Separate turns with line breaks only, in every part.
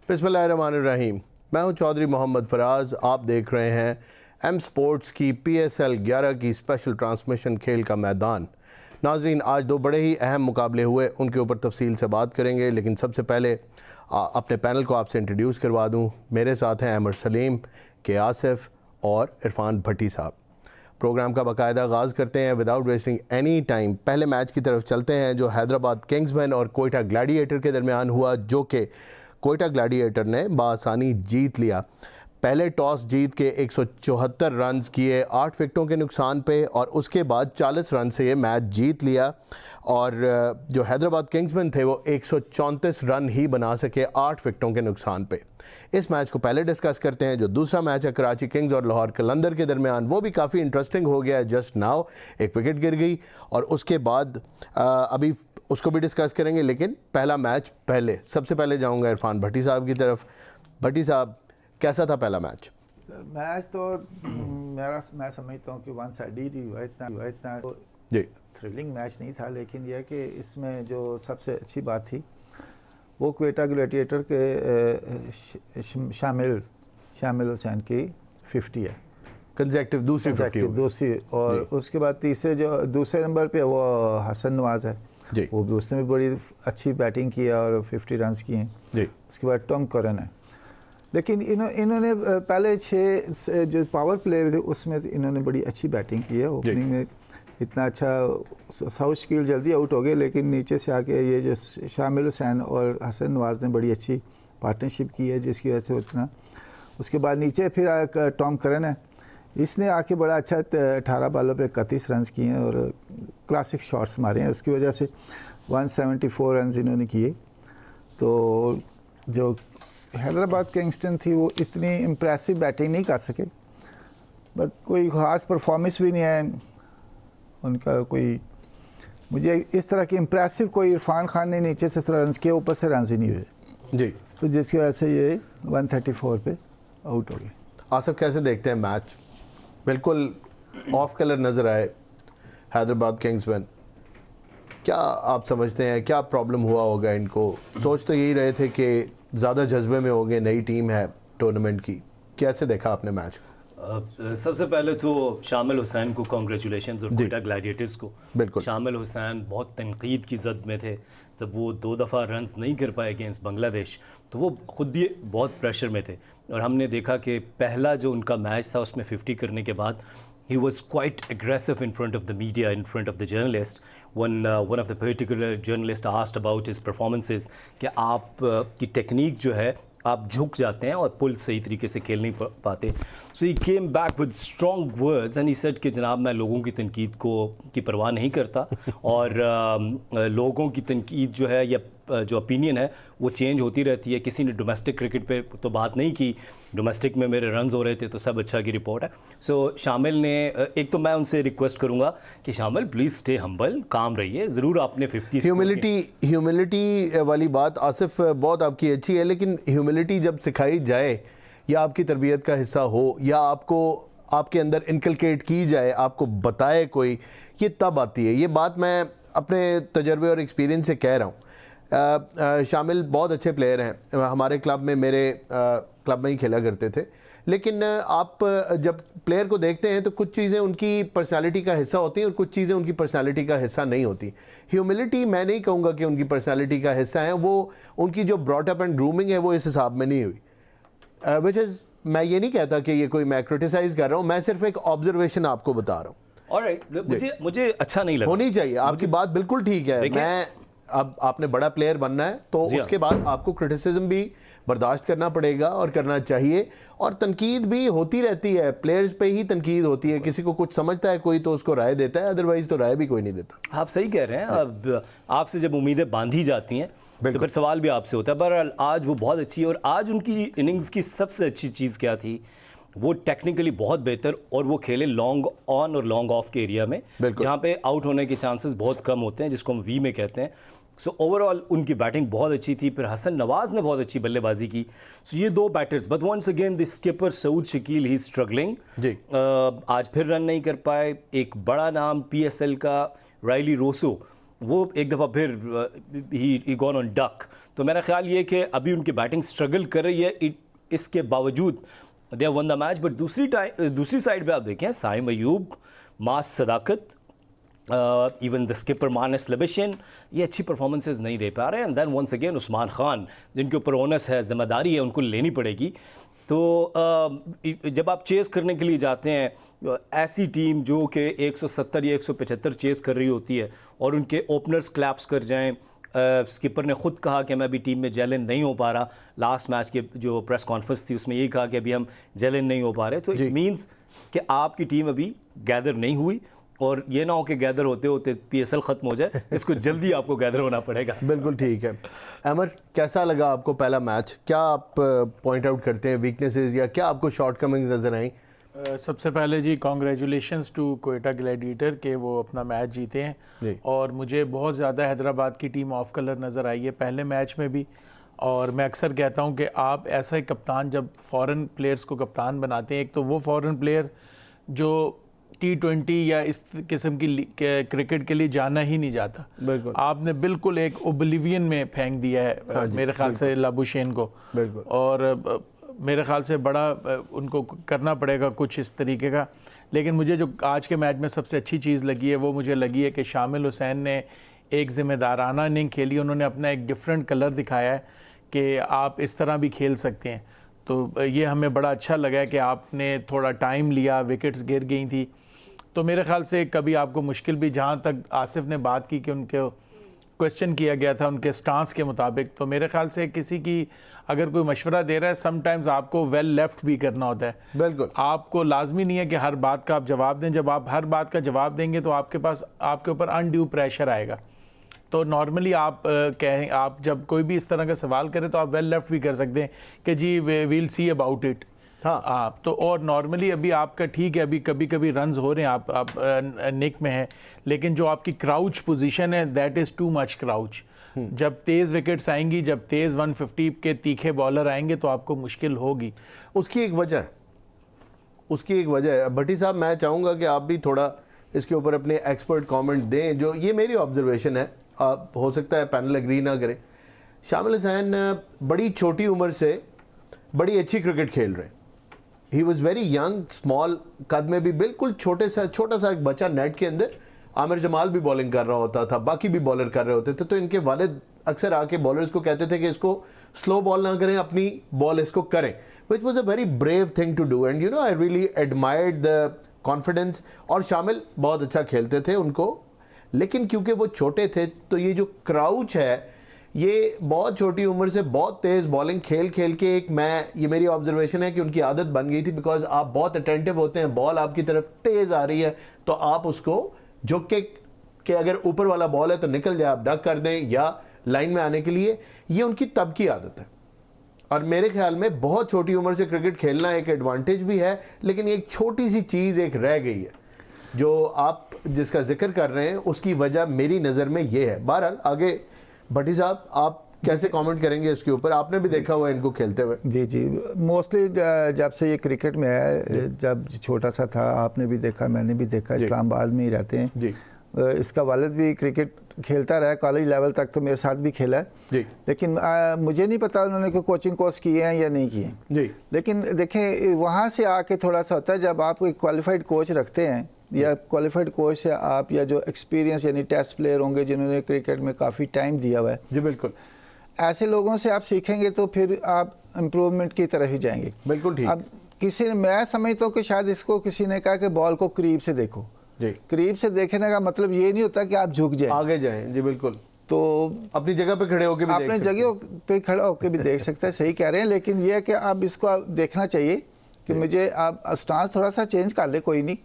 बिस्मिल्लाहिर्रहमानिर्रहीम। मैं हूं चौधरी मोहम्मद फराज। आप देख रहे हैं एम स्पोर्ट्स की PSL 11 की स्पेशल ट्रांसमिशन खेल का मैदान। नाजरीन, आज दो बड़े ही अहम मुकाबले हुए, उनके ऊपर तफसील से बात करेंगे, लेकिन सबसे पहले अपने पैनल को आपसे इंट्रोड्यूस करवा दूं। मेरे साथ हैं अमर सलीम, के आसिफ और इरफान भट्टी साहब। प्रोग्राम का बाकायदा आगाज़ करते हैं विदाउट वेस्टिंग एनी टाइम। पहले मैच की तरफ चलते हैं जो हैदराबाद किंग्समैन और कोयटा ग्लैडिएटर के दरमियान हुआ, जो कि कोयटा ग्लैडिएटर ने बासानी जीत लिया। पहले टॉस जीत के 174 रन किए 8 विकेटों के नुकसान पे, और उसके बाद 40 रन से ये मैच जीत लिया। और जो हैदराबाद किंग्समैन थे वो 134 रन ही बना सके 8 विकेटों के नुकसान पे। इस मैच को पहले डिस्कस करते हैं। जो दूसरा मैच है कराची किंग्स और लाहौर कलंदर के दरमियान, वो भी काफ़ी इंटरेस्टिंग हो गया। जस्ट नाउ एक विकेट गिर गई और उसके बाद अभी उसको भी डिस्कस करेंगे, लेकिन पहला मैच पहले। सबसे पहले जाऊंगा इरफान भट्टी साहब की तरफ। भट्टी साहब, कैसा था पहला मैच?
सर, मैच तो मैं समझता हूँ कि वन साइडेड ही हुआ। इतना
जी
थ्रिलिंग मैच नहीं था, लेकिन यह कि इसमें जो सबसे अच्छी बात थी वो कोयटा ग्लैडिएटर के शामिल हुसैन की 50 है,
कंसेक्टिव दूसरी।
और उसके बाद दूसरे नंबर पे वो हसन नवाज है
जी।
वो भी, उसने भी बड़ी अच्छी बैटिंग की है और 50 रन किए हैं
जी।
उसके बाद टॉम करन है। लेकिन इन्होंने पहले 6 जो पावर प्ले थे उसमें इन्होंने बड़ी अच्छी बैटिंग की है। ओपनिंग में इतना अच्छा, साउथ स्किल जल्दी आउट हो गए, लेकिन नीचे से आके ये जो शामिल हुसैन और हसन नवाज ने बड़ी अच्छी पार्टनरशिप की है, जिसकी वजह से उतना। उसके बाद नीचे फिर टॉम करन है, इसने आके बड़ा अच्छा 18 बालों पे 31 रन किए हैं और क्लासिक शॉट्स मारे हैं। उसकी वजह से 174 रन इन्होंने किए। तो जो हैदराबाद किंग्सटन थी वो इतनी इम्प्रेसिव बैटिंग नहीं कर सके, बट कोई ख़ास परफॉर्मेंस भी नहीं है उनका। कोई मुझे इस तरह की इम्प्रेसिव कोई इरफान खान ने नीचे से थोड़ा रन किए, ऊपर से रन ही नहीं हुए
जी,
तो जिसकी वजह से ये 134 पे आउट हो गए।
आसिफ, कैसे देखते हैं मैच? बिल्कुल ऑफ कलर नज़र आए हैदराबाद किंग्समैन। क्या आप समझते हैं क्या प्रॉब्लम हुआ होगा इनको? सोच तो यही रहे थे कि ज़्यादा जज्बे में होंगे, नई टीम है टूर्नामेंट की। कैसे देखा आपने मैच?
सबसे पहले तो शामिल हुसैन को कॉन्ग्रेचुलेशंस और कोयटा ग्लैडिएटर्स को।
बिल्कुल।
शामिल हुसैन बहुत तनकीद की जद में थे जब वो 2 दफ़ा रन्स नहीं कर पाए अगेंस्ट बांग्लादेश, तो वो ख़ुद भी बहुत प्रेशर में थे। और हमने देखा कि पहला जो उनका मैच था उसमें 50 करने के बाद he was quite aggressive in front of the media, in front of the journalist. When one of the particular journalists asked about his performances, कि आप की टेक्निक जो है आप झुक जाते हैं और पुल सही तरीके से खेल नहीं पाते। So he came back with strong words and he said कि जनाब मैं लोगों की तनकीद की परवाह नहीं करता और लोगों की तनकीद जो है या जो ओपिनियन है वो चेंज होती रहती है। किसी ने डोमेस्टिक क्रिकेट पे तो बात नहीं की, डोमेस्टिक में मेरे रन्स हो रहे थे तो सब अच्छा की रिपोर्ट है। सो शामिल ने एक तो मैं उनसे रिक्वेस्ट करूंगा कि शामिल प्लीज़ स्टे हम्बल, काम रहिए। ज़रूर आपने 50
ह्यूमिलिटी वाली बात आसिफ बहुत आपकी अच्छी है, लेकिन ह्यूमिलिटी जब सिखाई जाए या आपकी तरबियत का हिस्सा हो या आपको आपके अंदर इनकलकेट की जाए, आपको बताए कोई, ये तब आती है। ये बात मैं अपने तजर्बे और एक्सपीरियंस से कह रहा हूँ। शामिल बहुत अच्छे प्लेयर हैं, हमारे क्लब में, मेरे क्लब में ही खेला करते थे। लेकिन आप जब प्लेयर को देखते हैं तो कुछ चीज़ें उनकी पर्सनालिटी का हिस्सा होती हैं और कुछ चीज़ें उनकी पर्सनालिटी का हिस्सा नहीं होती। ह्यूमिलिटी मैं नहीं कहूँगा कि उनकी पर्सनालिटी का हिस्सा है, वो उनकी जो ब्रॉट अप एंड ग्रूमिंग है वो इस हिसाब में नहीं हुई। विच इज़, मैं ये नहीं कहता कि ये कोई मैं क्रिटिसाइज़ कर रहा हूँ, मैं सिर्फ एक ऑब्जर्वेशन आपको बता रहा हूँ।
ऑलराइट, मुझे अच्छा नहीं लगा।
होनी चाहिए, आपकी बात बिल्कुल ठीक है। मैं अब आपने बड़ा प्लेयर बनना है तो उसके बाद आपको क्रिटिसिज्म भी बर्दाश्त करना पड़ेगा और करना चाहिए, और तनकीद भी होती रहती है। प्लेयर्स पे ही तनकीद होती है, किसी को कुछ समझता है कोई तो उसको राय देता है, अदरवाइज तो राय भी कोई नहीं देता।
आप सही कह रहे हैं। अब आपसे जब उम्मीदें बांधी जाती हैं तो फिर सवाल भी आपसे होता है। पर आज वो बहुत अच्छी है, और आज उनकी इनिंग्स की सबसे अच्छी चीज़ क्या थी, वो टेक्निकली बहुत बेहतर, और वो खेले लॉन्ग ऑन और लॉन्ग ऑफ के एरिया में जहाँ पे आउट होने के चांसेस बहुत कम होते हैं, जिसको हम वी में कहते हैं। सो ओवरऑल उनकी बैटिंग बहुत अच्छी थी। फिर हसन नवाज ने बहुत अच्छी बल्लेबाजी की। सो ये 2 batters, but once again the skipper Saud Shakeel he struggling जी। आज फिर रन नहीं कर पाए। एक बड़ा नाम PSL का राइली रोसो, वो एक दफ़ा फिर ही गॉन ऑन डक, तो मेरा ख्याल ये कि अभी उनकी बैटिंग स्ट्रगल कर रही है, इसके बावजूद they have won the match. But दूसरी साइड पे आप देखें, Saim Ayub, Maaz Sadaqat, even the skipper Marnus Labuschagne, ये अच्छी परफॉर्मेंसेज नहीं दे पा रहे हैं। And then once again Usman Khan, जिनके ऊपर ओनस है, जिम्मेदारी है, उनको लेनी पड़ेगी। तो जब आप चेस करने के लिए जाते हैं, ऐसी टीम जो कि 170 या 175 चेस कर रही होती है और उनके ओपनर्स क्लैप्स कर जाएं, स्किपर ने ख़ुद कहा कि मैं अभी टीम में जेल इन नहीं हो पा रहा, लास्ट मैच के जो प्रेस कॉन्फ्रेंस थी उसमें यही कहा कि अभी हम जेल इन नहीं हो पा रहे, तो इट मीन्स कि आपकी टीम अभी गैदर नहीं हुई, और ये ना हो कि गैदर होते होते PSL ख़त्म हो जाए, इसको जल्दी आपको गैदर होना पड़ेगा।
बिल्कुल ठीक है। अमर, कैसा लगा आपको पहला मैच? क्या आप पॉइंट आउट करते हैं वीकनेसेस, या क्या आपको शॉर्टकमिंग्स नज़र आई?
सबसे पहले जी कॉन्ग्रेचुलेशंस टू कोयटा ग्लैडिएटर के वो अपना मैच जीते हैं, और मुझे बहुत ज़्यादा हैदराबाद की टीम ऑफ कलर नज़र आई है पहले मैच में भी। और मैं अक्सर कहता हूं कि आप ऐसा एक कप्तान, जब फॉरेन प्लेयर्स को कप्तान बनाते हैं, एक तो वो फॉरेन प्लेयर जो T20 या इस किस्म की क्रिकेट के लिए जाना ही नहीं जाता, आपने बिल्कुल एक ओब्लिवियन में फेंक दिया है मेरे ख्याल से लाबुशेन को। और मेरे ख्याल से बड़ा उनको करना पड़ेगा कुछ इस तरीके का। लेकिन मुझे जो आज के मैच में सबसे अच्छी चीज़ लगी है वो मुझे लगी है कि शामिल हुसैन ने एक ज़िम्मेदाराना इनिंग खेली, उन्होंने अपना एक डिफरेंट कलर दिखाया है कि आप इस तरह भी खेल सकते हैं। तो ये हमें बड़ा अच्छा लगा कि आपने थोड़ा टाइम लिया, विकेट्स गिर गई थी, तो मेरे ख्याल से कभी आपको मुश्किल भी, जहाँ तक आसिफ ने बात की कि उनके क्वेश्चन किया गया था उनके स्टांस के मुताबिक, तो मेरे ख्याल से किसी की अगर कोई मशवरा दे रहा है, समटाइम्स आपको वेल लेफ्ट भी करना होता है।
बिल्कुल, आपको
लाजमी नहीं है कि हर बात का आप जवाब दें। जब आप हर बात का जवाब देंगे तो आपके ऊपर अनड्यू प्रेशर आएगा। तो नॉर्मली आप आप जब कोई भी इस तरह का सवाल करें तो आप वेल लेफ्ट भी कर सकते हैं कि जी वील सी अबाउट इट। हाँ, तो और नॉर्मली अभी आपका ठीक है, अभी कभी कभी रन्स हो रहे हैं, आप निक में हैं, लेकिन जो आपकी क्राउच पोजीशन है that is too much crouch. जब तेज़ विकेट्स आएंगी, जब तेज़ 150 के तीखे बॉलर आएंगे तो आपको मुश्किल होगी।
उसकी एक वजह है भट्टी साहब, मैं चाहूँगा कि आप भी थोड़ा इसके ऊपर अपने एक्सपर्ट कमेंट दें। जो ये मेरी ऑब्जर्वेशन है, आप हो सकता है पैनल एग्री ना करें। शामिल हुसैन बड़ी छोटी उम्र से बड़ी अच्छी क्रिकेट खेल रहे हैं। He was very young, small, कद में भी बिल्कुल छोटा सा एक बच्चा। नेट के अंदर आमिर जमाल भी बॉलिंग कर रहा होता था, बाकी भी बॉलर कर रहे होते थे। तो इनके वालिद अक्सर आके बॉलर्स को कहते थे कि इसको स्लो बॉल ना करें, अपनी बॉल इसको करें, which was a very brave thing to do. And you know, I really admired the confidence. और शामिल बहुत अच्छा खेलते थे उनको, लेकिन क्योंकि वो छोटे थे तो ये जो क्राउच है, ये बहुत छोटी उम्र से बहुत तेज़ बॉलिंग खेल के ये मेरी ऑब्जर्वेशन है कि उनकी आदत बन गई थी। बिकॉज आप बहुत अटेंटिव होते हैं, बॉल आपकी तरफ तेज़ आ रही है तो आप उसको झुक के अगर ऊपर वाला बॉल है तो निकल जाए, आप डक कर दें या लाइन में आने के लिए, ये उनकी तब की आदत है। और मेरे ख्याल में बहुत छोटी उम्र से क्रिकेट खेलना एक एडवांटेज भी है, लेकिन एक छोटी सी चीज़ एक रह गई है जो आप जिसका जिक्र कर रहे हैं, उसकी वजह मेरी नज़र में ये है। बहरहाल आगे भट्टी साहब, आप कैसे कमेंट करेंगे इसके ऊपर? आपने भी देखा हुआ इनको खेलते हुए।
जी, मोस्टली जब से ये क्रिकेट में है, जब छोटा सा था आपने भी देखा, मैंने भी देखा, इस्लामाबाद में ही रहते हैं जी। इसका वालिद भी क्रिकेट खेलता रहा, कॉलेज लेवल तक तो मेरे साथ भी खेला है जी। लेकिन मुझे नहीं पता उन्होंने कोई कोचिंग कोर्स किए हैं या नहीं किए जी। लेकिन देखें, वहाँ से आके थोड़ा सा होता है, जब आप एक क्वालिफाइड कोच रखते हैं या क्वालिफाइड कोच से आप, या जो एक्सपीरियंस यानी टेस्ट प्लेयर होंगे जिन्होंने क्रिकेट में काफ़ी टाइम दिया हुआ है जी, बिल्कुल, ऐसे लोगों से आप सीखेंगे तो फिर आप इम्प्रूवमेंट की तरफ ही जाएंगे। बिल्कुल ठीक। अब किसी ने, मैं समझता हूँ कि शायद इसको किसी ने कहा कि बॉल को करीब से देखो जी। करीब से देखने का मतलब ये नहीं होता कि आप झुक जाए, आगे जाएं जी, बिल्कुल। तो अपनी जगह पे खड़े होकर भी अपनी जगह पे खड़ा होकर भी देख सकते हैं, सही कह रहे हैं। लेकिन यह है कि आप इसको देखना चाहिए कि मुझे आप स्टांस थोड़ा सा चेंज कर ले, कोई नहीं।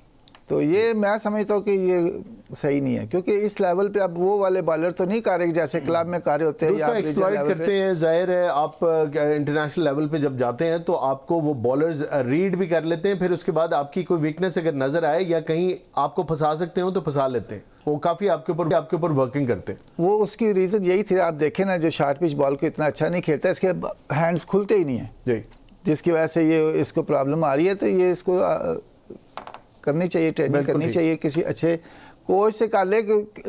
तो ये मैं समझता हूँ कि ये सही नहीं है, क्योंकि इस लेवल पे अब वो वाले बॉलर तो नहीं कर रहे जैसे क्लब में कर रहे होते हैं या एक्सप्लॉइट करते हैं। जाहिर है, आप इंटरनेशनल लेवल पे जब जाते हैं तो आपको वो बॉलर्स रीड भी कर लेते हैं, फिर उसके बाद आपकी कोई वीकनेस अगर नजर आए या कहीं आपको फंसा सकते हो तो फंसा लेते हैं। वो काफ़ी आपके ऊपर वर्किंग करते हैं। वो उसकी रीज़न यही थी, आप देखें ना, जो शार्ट पिच बॉल को इतना अच्छा नहीं खेलता, इसके हैंड्स खुलते ही नहीं है जी, जिसकी वजह से ये इसको प्रॉब्लम आ रही है। तो ये इसको करनी चाहिए, ट्रेनिंग करनी चाहिए, किसी अच्छे कोच से कर ले।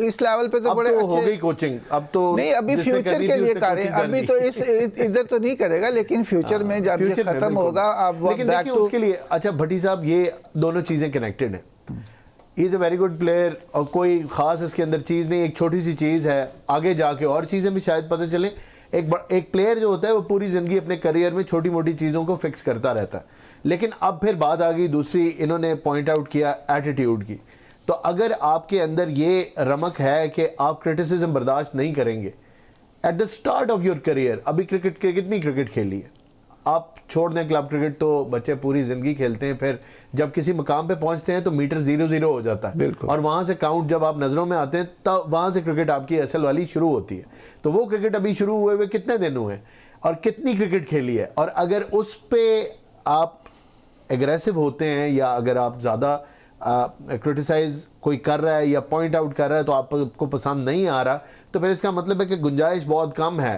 इस लेवल पे तो
अब
बड़े
तो
अच्छे
हो गई कोचिंग, अब तो
नहीं, अभी
जिसने
फ्यूचर
करनी
के
थी
लिए
उसने
करें,
कोचिंग कर
अभी
ली।
तो इस इधर तो नहीं करेगा, लेकिन फ्यूचर में जब ये
फ्यूचर में
खत्म
बिल्कुल।
होगा अब
लेकिन
बैक
देखिए
टू
उसके लिए, अच्छा भट्टी साहब, ये दोनों चीज़ें कनेक्टेड हैं। Is a very good player और कोई ख़ास इसके अंदर चीज़ नहीं, एक छोटी सी चीज़ है, आगे जाके और चीज़ें भी शायद पता चले। एक प्लेयर जो होता है वो पूरी ज़िंदगी अपने करियर में छोटी मोटी चीज़ों को फिक्स करता रहता है। लेकिन अब फिर बात आ गई दूसरी, इन्होंने पॉइंट आउट किया एटीट्यूड की। तो अगर आपके अंदर ये रमक है कि आप क्रिटिसिज्म बर्दाश्त नहीं करेंगे at the start of your career, अभी क्रिकेट के कितनी क्रिकेट खेली है आप, छोड़ दें क्लब क्रिकेट तो बच्चे पूरी ज़िंदगी खेलते हैं, फिर जब किसी मुकाम पे पहुंचते हैं तो मीटर 0-0 हो जाता है, और वहाँ से काउंट जब आप नज़रों में आते हैं तब वहाँ से क्रिकेट आपकी असल वाली शुरू होती है। तो वो क्रिकेट अभी शुरू हुए हुए कितने दिन हुए और कितनी क्रिकेट खेली है, और अगर उस पर आप एग्रेसिव होते हैं या अगर आप ज़्यादा क्रिटिसाइज कोई कर रहा है या पॉइंट आउट कर रहा है तो आपको पसंद नहीं आ रहा, तो फिर इसका मतलब है कि गुंजाइश बहुत कम है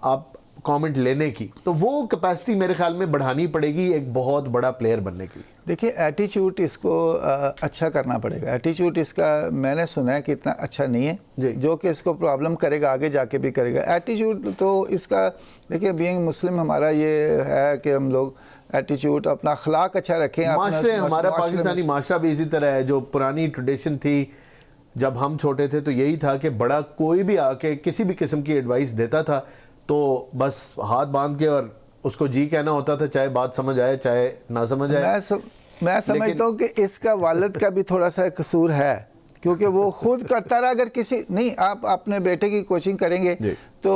आप कमेंट लेने की। तो वो कैपेसिटी मेरे ख्याल में बढ़ानी पड़ेगी एक बहुत बड़ा प्लेयर बनने के लिए।
देखिए एटीट्यूड इसको अच्छा करना पड़ेगा। एटीट्यूड इसका मैंने सुना है कि इतना अच्छा नहीं है, जो कि इसको प्रॉब्लम करेगा, आगे जाके भी करेगा। एटीट्यूड तो इसका देखिए, बीइंग मुस्लिम हमारा ये है कि हम लोग एटीट्यूड अपना अखलाक अच्छा रखें।
हमारा पाकिस्तानी माशरा भी इसी तरह है। जो पुरानी ट्रेडिशन थी जब हम छोटे थे तो यही था कि बड़ा कोई भी आके किसी भी किस्म की एडवाइस देता था तो बस हाथ बांध के और उसको जी कहना होता था, चाहे बात समझ आए चाहे ना समझ आए।
मैं समझता हूँ कि इसका वालिद का भी थोड़ा सा कसूर है, क्योंकि वो खुद करता रहा। अगर किसी नहीं, आप अपने बेटे की कोचिंग करेंगे तो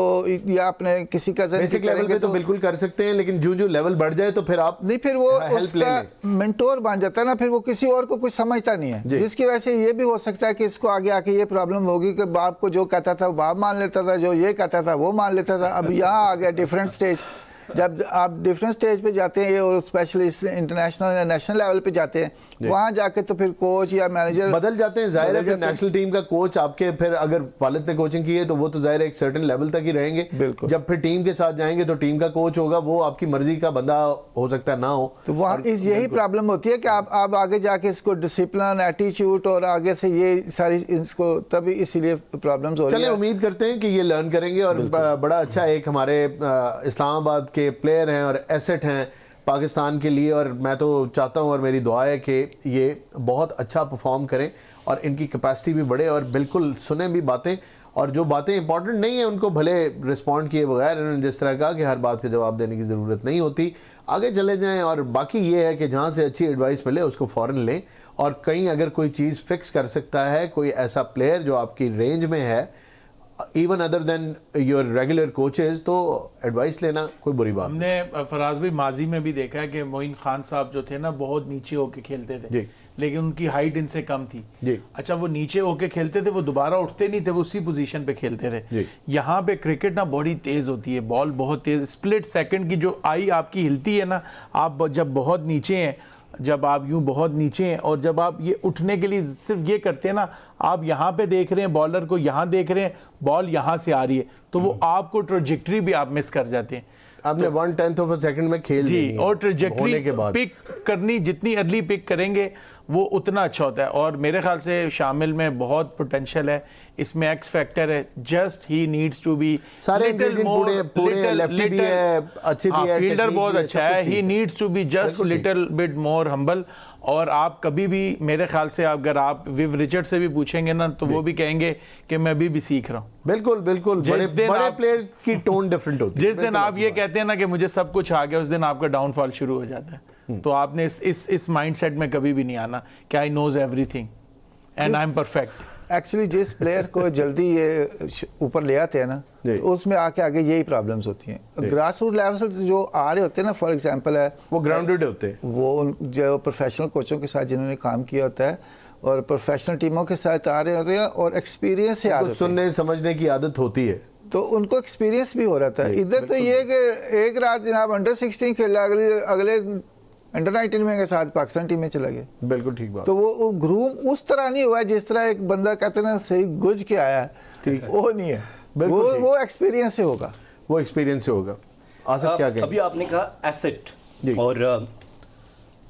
या अपने किसी कजन
बेसिक लेवल पे तो बिल्कुल कर सकते हैं, लेकिन जो लेवल बढ़ जाए तो फिर आप
नहीं, फिर वो उसका मेंटोर बन जाता है ना, फिर वो किसी और को कुछ समझता नहीं है, जिसकी वजह से ये भी हो सकता है कि इसको आगे आके ये प्रॉब्लम होगी कि बाप को जो कहता था वो बाप मान लेता था, जो ये कहता था वो मान लेता था। अब यहाँ आ गया डिफरेंट स्टेज। जब आप डिफरेंट स्टेज पे जाते हैं और स्पेशली इंटरनेशनल या नेशनल लेवल पे जाते हैं, वहाँ जाके तो फिर कोच या मैनेजर
बदल जाते हैं। जाहिर है फिर नेशनल टीम का कोच आपके, फिर अगर वालिद ने कोचिंग की है तो वो तो जाहिर है एक सर्टेन लेवल तक ही रहेंगे। जब फिर टीम के साथ जाएंगे तो टीम का कोच होगा, वो आपकी मर्जी का बंदा हो सकता है ना हो।
तो वहाँ यही प्रॉब्लम होती है कि आप आगे जाके इसको डिसिप्लिन, एटीट्यूड और आगे से ये सारी इसको तभी इसीलिए प्रॉब्लम्स हो रही है।
चलिए उम्मीद करते हैं कि ये लर्न करेंगे और बड़ा अच्छा एक हमारे इस्लामाबाद के प्लेयर हैं और एसेट हैं पाकिस्तान के लिए, और मैं तो चाहता हूं और मेरी दुआ है कि ये बहुत अच्छा परफॉर्म करें और इनकी कैपेसिटी भी बढ़े और बिल्कुल सुने भी बातें, और जो बातें इंपॉर्टेंट नहीं है उनको भले रिस्पॉन्ड किए बगैर, इन्होंने जिस तरह कहा कि हर बात का जवाब देने की ज़रूरत नहीं होती, आगे चले जाएं। और बाकी ये है कि जहाँ से अच्छी एडवाइस मिले उसको फ़ौरन लें, और कहीं अगर कोई चीज़ फिक्स कर सकता है कोई ऐसा प्लेयर जो आपकी रेंज में है even other than your regular coaches, तो एडवाइस लेना कोई बुरी बात नहीं।
हमने फराज भाई माजी में भी देखा है कि मोइन खान साहब जो थे ना बहुत नीचे होके खेलते थे, लेकिन उनकी हाइट इनसे कम थी। अच्छा, वो नीचे होके खेलते थे, वो दोबारा उठते नहीं थे, वो उसी पोजीशन पे खेलते थे। यहाँ पे क्रिकेट ना बड़ी तेज होती है, बॉल बहुत तेज, स्प्लिट सेकंड की जो आई आपकी हिलती है ना, आप जब बहुत नीचे हैं, जब आप यूं बहुत नीचे हैं और जब आप ये उठने के लिए सिर्फ ये करते हैं ना, आप यहाँ पे देख रहे हैं बॉलर को, यहाँ देख रहे हैं बॉल यहाँ से आ रही है, तो वो आपको ट्रेजेक्टरी भी आप मिस कर जाते हैं।
आपने 1/10 ऑफ अ सेकंड में खेल
जी, और ट्रेजेक्टरी पिक करनी, जितनी अर्ली पिक करेंगे वो उतना अच्छा होता है। और मेरे ख्याल से शामिल में बहुत पोटेंशियल है, इसमें एक्स फैक्टर है, just he needs to be
सारे पूरे लेफ्टी भी है, अच्छी भी है,
फील्डर बहुत अच्छा है, he needs to be just little bit more humble. और आप कभी भी मेरे ख्याल से अगर आप विव रिचर्ड से भी पूछेंगे ना तो वो भी कहेंगे कि मैं अभी भी सीख रहा हूँ।
बिल्कुल बिल्कुल, बड़े प्लेयर की टोन डिफरेंट होती है।
जिस दिन आप ये कहते हैं ना कि मुझे सब कुछ आ गया, उस दिन आपका डाउनफॉल शुरू हो जाता है। तो आपने इस माइंडसेट में कभी भी नहीं आना कि I knows everything and I am perfect.
Actually जिस प्लेयर को जल्दी ये ऊपर ले आते हैं ना, तो उसमें आके आगे यही प्रॉब्लम्स होती हैं। ग्रास रूट लेवल से जो आ रहे होते हैं ना, फॉर एग्जांपल है वो
ग्राउंडेड होते हैं,
वो जो प्रोफेशनल कोचों के साथ जिन्होंने काम किया होता है और प्रोफेशनल टीमों के साथ आ रहे होते हैं और एक्सपीरियंस से आ रहे,
सुनने समझने की आदत होती है,
तो उनको एक्सपीरियंस भी हो रहा है। इधर तो ये कि एक रात जनाब अंडर 16 खेला, अगले अंडर 19 में के साथ पाकिस्तान टीम में चला गया।
बिल्कुल ठीक बात।
तो वो ग्रूम उस तरह नहीं हुआ जिस तरह एक बंदा कहते ना सही गुज के आया है, वो नहीं है, वो एक्सपीरियंस से होगा,
वो एक्सपीरियंस से होगा। आसिफ क्या कहें?
अभी आपने कहा एसेट, और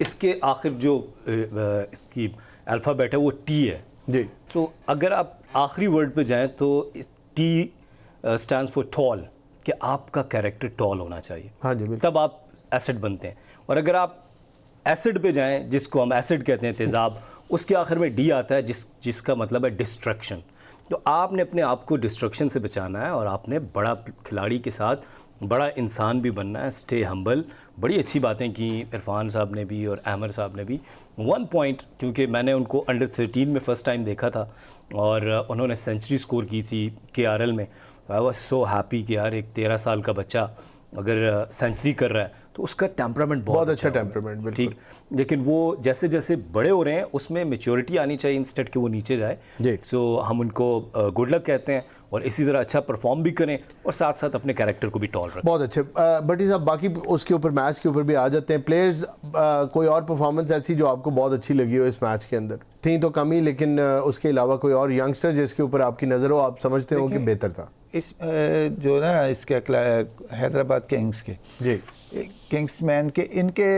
इसके आखिर जो इसकी अल्फ़ाबेट है वो टी है
जी।
तो अगर आप आखिरी वर्ड पे जाएं तो टी स्टैंड्स फॉर टॉल, कि आपका कैरेक्टर टॉल होना चाहिए।
हाँ जी, बिल्कुल।
तब आप एसिड बनते हैं। और अगर आप एसिड पे जाएं, जिसको हम एसिड कहते हैं तेज़ाब, उसके आखिर में डी आता है जिसका मतलब है डिस्ट्रक्शन। तो आपने अपने आप को डिस्ट्रक्शन से बचाना है और आपने बड़ा खिलाड़ी के साथ बड़ा इंसान भी बनना है। Stay humble. बड़ी अच्छी बातें की इरफान साहब ने भी और आमिर साहब ने भी। 1 पॉइंट, क्योंकि मैंने उनको अंडर 13 में फ़र्स्ट टाइम देखा था और उन्होंने सेंचुरी स्कोर की थी KRL में। आई वॉज सो हैप्पी कि यार एक 13 साल का बच्चा अगर सेंचुरी कर रहा है तो उसका टेम्परामेंट बहुत
अच्छा
होगा।
टेम्परामेंट, बिल्कुल।
ठीक, लेकिन वो जैसे जैसे बड़े हो रहे हैं उसमें मेच्योरिटी आनी चाहिए इंस्टेड कि वो नीचे जाए।
जी।
सो हम उनको गुड लक कहते हैं और इसी तरह अच्छा परफॉर्म भी करें और साथ साथ अपने कैरेक्टर को भी टॉल रखें।
बहुत अच्छे। बटी साहब, बाकी उसके ऊपर मैच के ऊपर भी आ जाते हैं। प्लेयर्स, कोई और परफॉर्मेंस ऐसी जो आपको बहुत अच्छी लगी हो इस मैच के अंदर? थी तो कम ही, लेकिन उसके अलावा कोई और यंगस्टर जिसके ऊपर आपकी नज़र हो, आप समझते हो कि बेहतर था?
इस जो ना इसके हैदराबाद किंग्स के
जी,
किंग्समैन के इनके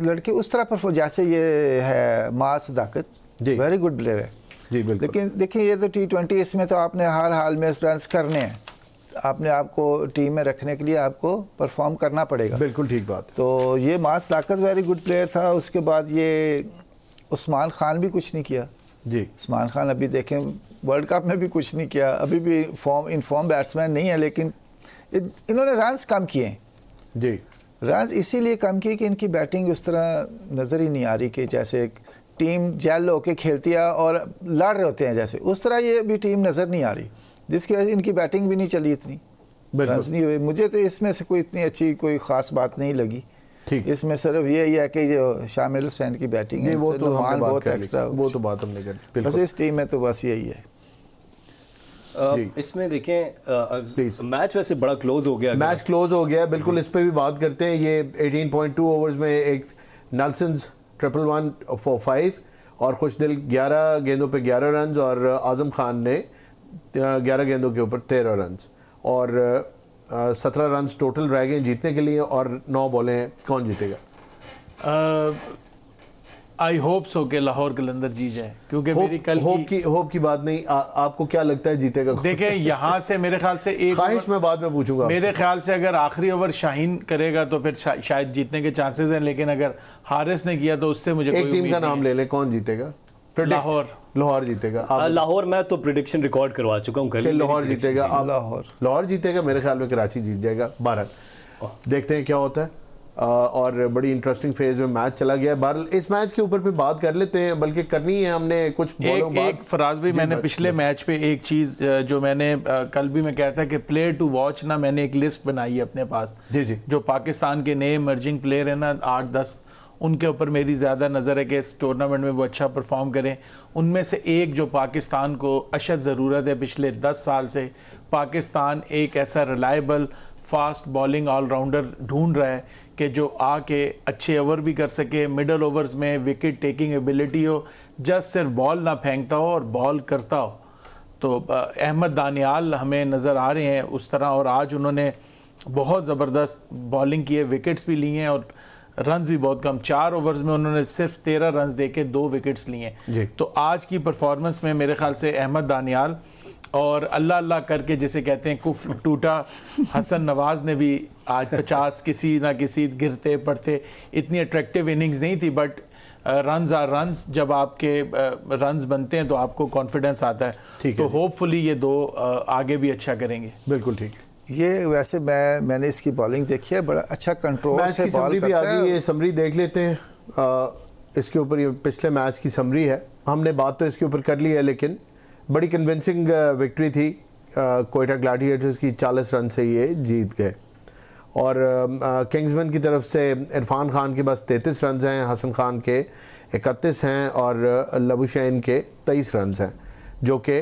लड़के उस तरह परफॉर्म, जैसे ये है मास सदाकत,
जी।
वेरी गुड प्लेयर है
जी, बिल्कुल।
लेकिन देखिए ये तो T20, इसमें तो आपने हर हाल में रन करने हैं, आपने आपको टीम में रखने के लिए आपको परफॉर्म करना पड़ेगा।
बिल्कुल ठीक बात।
तो ये मास सदाकत वेरी गुड प्लेयर था। उसके बाद ये उस्मान खान भी कुछ नहीं किया।
जी,
उस्मान खान अभी देखें वर्ल्ड कप में भी कुछ नहीं किया, अभी भी फॉर्म बैट्समैन नहीं है, लेकिन इन्होंने रन्स कम किए।
जी,
रन्स इसीलिए कम किए कि इनकी बैटिंग उस तरह नज़र ही नहीं आ रही कि जैसे एक टीम जेल होके खेलती है और लड़ रहे होते हैं, जैसे उस तरह ये भी टीम नज़र नहीं आ रही, जिसकी वजह से इनकी बैटिंग भी नहीं चली, इतनी रन्स नहीं हुए। मुझे तो इसमें से कोई इतनी अच्छी कोई ख़ास बात नहीं लगी।
ठीक।
इसमें सिर्फ यही है कि जो शामिल हुसैन की बैटिंग है,
वो तो हमने बात
बहुत
कर ली,
एक्स्ट्रा,
वो तो बात हमने कर ली।
बस इस टीम में तो बस यही है।
इसमें देखें मैच वैसे बड़ा क्लोज हो गया।
मैच क्लोज हो गया, बिल्कुल। इस पे भी बात करते हैं। ये 18.2 ओवर्स में एक नेल्सन 111 for 5 और खुशदिल 11 गेंदों पे 11 रन और आजम खान ने 11 गेंदों के ऊपर 13 रन और 17 रन टोटल रह गए जीतने के लिए और 9 बॉलें हैं। कौन जीतेगा?
आई होप सो के लाहौर कलंदर जी जाए, क्योंकि मेरी कल
होप की बात नहीं। आपको क्या लगता है जीतेगा?
देखें यहाँ से मेरे ख्याल से एक
ख्वाहिश मैं बाद में पूछूंगा।
मेरे ख्याल से अगर आखिरी ओवर शाहीन करेगा तो फिर शायद जीतने के चांसेस हैं, लेकिन अगर हारिस ने किया तो उससे मुझे
एक टीम का नाम ले ले, कौन जीतेगा? लाहौर जीतेगा।
लाहौर मैं तो प्रिडिक्शन रिकॉर्ड करवा चुका हूँ कल।
लाहौर जीतेगा।
लाहौर
जीतेगा। मेरे ख्याल में कराची जीत जाएगा। 12 देखते हैं क्या होता है। और बड़ी इंटरेस्टिंग फेज में मैच चला गया। बहरहाल इस मैच के ऊपर भी बात कर लेते हैं, बल्कि करनी है हमने कुछ बॉलों बाद।
एक फराज भी, मैंने पिछले मैच पे एक चीज़ जो मैंने कल भी मैं कहता कि प्लेयर टू वॉच ना, मैंने एक लिस्ट बनाई है अपने पास।
जी जी।
जो पाकिस्तान के नए इमर्जिंग प्लेयर हैं ना 8-10, उनके ऊपर मेरी ज़्यादा नज़र है कि इस टूर्नामेंट में वो अच्छा परफॉर्म करें। उनमें से एक जो पाकिस्तान को अशद ज़रूरत है पिछले 10 साल से, पाकिस्तान एक ऐसा रिलायबल फास्ट बॉलिंग ऑलराउंडर ढूंढ रहा है कि जो आके अच्छे ओवर भी कर सके, मिडल ओवर्स में विकेट टेकिंग एबिलिटी हो, जस्ट सिर्फ बॉल ना फेंकता हो और बॉल करता हो। तो अहमद दानियाल हमें नज़र आ रहे हैं उस तरह, और आज उन्होंने बहुत ज़बरदस्त बॉलिंग की है, विकेट्स भी लिए हैं और रन्स भी बहुत कम। 4 ओवर्स में उन्होंने सिर्फ 13 रन्स देके 2 विकेट्स लिए हैं। तो आज की परफॉर्मेंस में मेरे ख्याल से अहमद दानियाल और अल्लाह अल्लाह करके जिसे कहते हैं कुफ्र टूटा हसन नवाज ने भी आज 50 किसी ना किसी गिरते पड़ते, इतनी अट्रैक्टिव इनिंग्स नहीं थी, बट रन्स आर रन्स। जब आपके रन्स बनते हैं तो आपको कॉन्फिडेंस आता है। तो होपफुली ये दो आगे भी अच्छा करेंगे।
बिल्कुल ठीक।
ये वैसे मैंने इसकी बॉलिंग देखी है, बड़ा अच्छा कंट्रोल से बॉल
भी आ गई है। समरी देख लेते हैं इसके ऊपर। ये पिछले मैच की समरी है, हमने बात तो इसके ऊपर कर ली है, लेकिन बड़ी कन्विंसिंग विक्ट्री थी कोयटा ग्लैडिएटर्स की। 40 रन से ये जीत गए। और किंग्समैन की तरफ से इरफान खान के बस 33 रन हैं, हसन खान के 31 हैं और लबुशैन के 23 रन हैं, जो कि